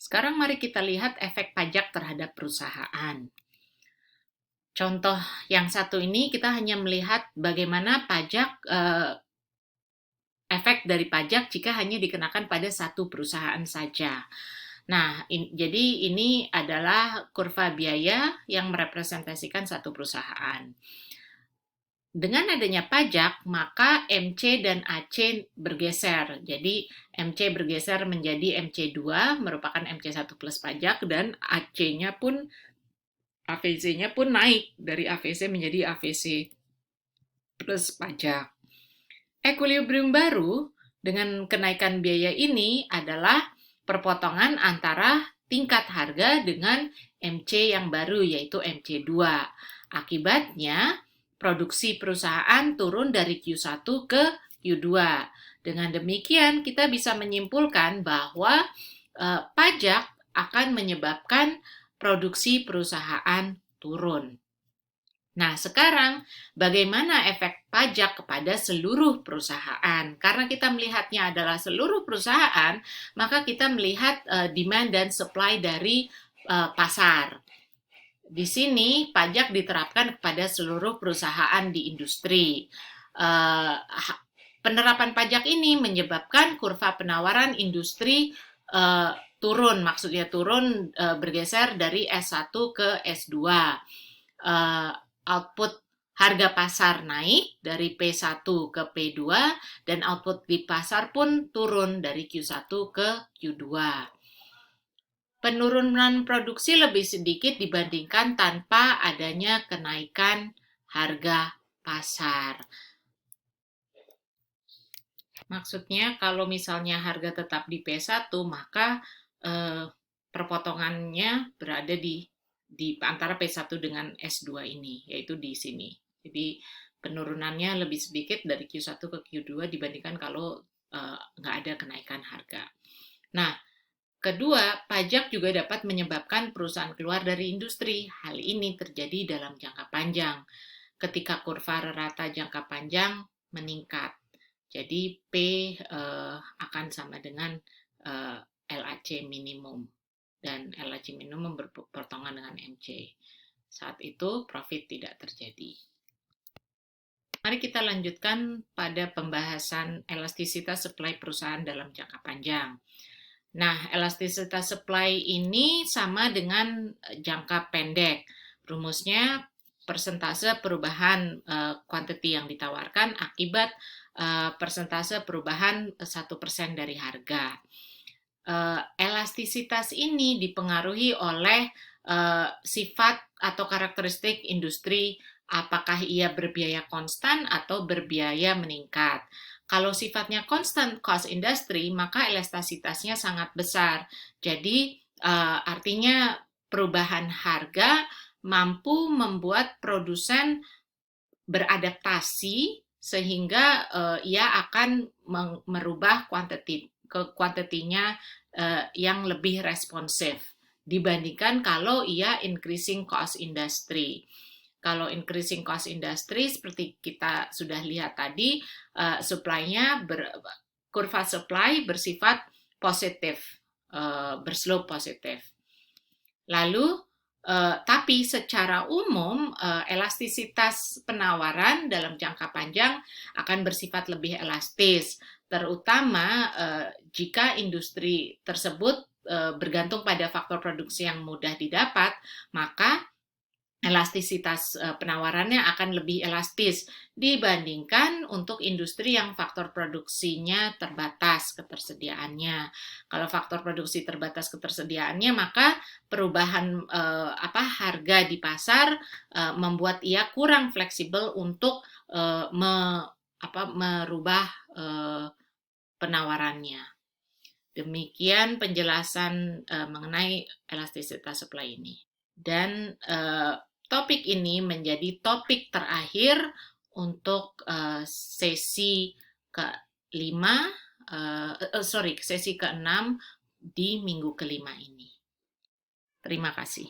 Sekarang mari kita lihat efek pajak terhadap perusahaan. Contoh yang satu ini kita hanya melihat bagaimana efek dari pajak jika hanya dikenakan pada satu perusahaan saja. Nah, jadi ini adalah kurva biaya yang merepresentasikan satu perusahaan. Dengan adanya pajak, maka MC dan AC bergeser. Jadi MC bergeser menjadi MC2, merupakan MC1 plus pajak, dan AVC-nya pun naik dari AVC menjadi AVC plus pajak. Ekuilibrium baru dengan kenaikan biaya ini adalah perpotongan antara tingkat harga dengan MC yang baru, yaitu MC2. Akibatnya, produksi perusahaan turun dari Q1 ke Q2. Dengan demikian, kita bisa menyimpulkan bahwa pajak akan menyebabkan produksi perusahaan turun. Nah, sekarang bagaimana efek pajak kepada seluruh perusahaan? Karena kita melihatnya adalah seluruh perusahaan, maka kita melihat demand dan supply dari pasar. Di sini pajak diterapkan kepada seluruh perusahaan di industri. Penerapan pajak ini menyebabkan kurva penawaran industri turun, maksudnya turun bergeser dari S1 ke S2. Output harga pasar naik dari P1 ke P2 dan output di pasar pun turun dari Q1 ke Q2. Penurunan produksi lebih sedikit dibandingkan tanpa adanya kenaikan harga pasar. Maksudnya kalau misalnya harga tetap di P1, maka perpotongannya berada di antara P1 dengan S2 ini, yaitu di sini. Jadi penurunannya lebih sedikit dari Q1 ke Q2 dibandingkan kalau nggak ada kenaikan harga. Nah, kedua, pajak juga dapat menyebabkan perusahaan keluar dari industri. Hal ini terjadi dalam jangka panjang. Ketika kurva rata jangka panjang meningkat. Jadi P akan sama dengan LAC minimum. Dan LAC minimum berpotongan dengan MC. Saat itu profit tidak terjadi. Mari kita lanjutkan pada pembahasan elastisitas supply perusahaan dalam jangka panjang. Nah, elastisitas supply ini sama dengan jangka pendek. Rumusnya persentase perubahan quantity yang ditawarkan akibat persentase perubahan 1% dari harga. Elastisitas ini dipengaruhi oleh sifat atau karakteristik industri, apakah ia berbiaya konstan atau berbiaya meningkat. Kalau sifatnya constant cost industry, maka elastisitasnya sangat besar. Jadi artinya perubahan harga mampu membuat produsen beradaptasi sehingga ia akan merubah kuantitinya yang lebih responsif dibandingkan kalau ia increasing cost industry. Kalau increasing cost industry seperti kita sudah lihat tadi, kurva supply bersifat positif, berslope positif. Lalu, tapi secara umum elastisitas penawaran dalam jangka panjang akan bersifat lebih elastis, terutama jika industri tersebut bergantung pada faktor produksi yang mudah didapat, maka elastisitas penawarannya akan lebih elastis dibandingkan untuk industri yang faktor produksinya terbatas ketersediaannya. Kalau faktor produksi terbatas ketersediaannya, maka perubahan harga di pasar membuat ia kurang fleksibel untuk merubah penawarannya. Demikian penjelasan mengenai elastisitas supply ini. Dan topik ini menjadi topik terakhir untuk sesi ke-6 di minggu ke-5 ini. Terima kasih.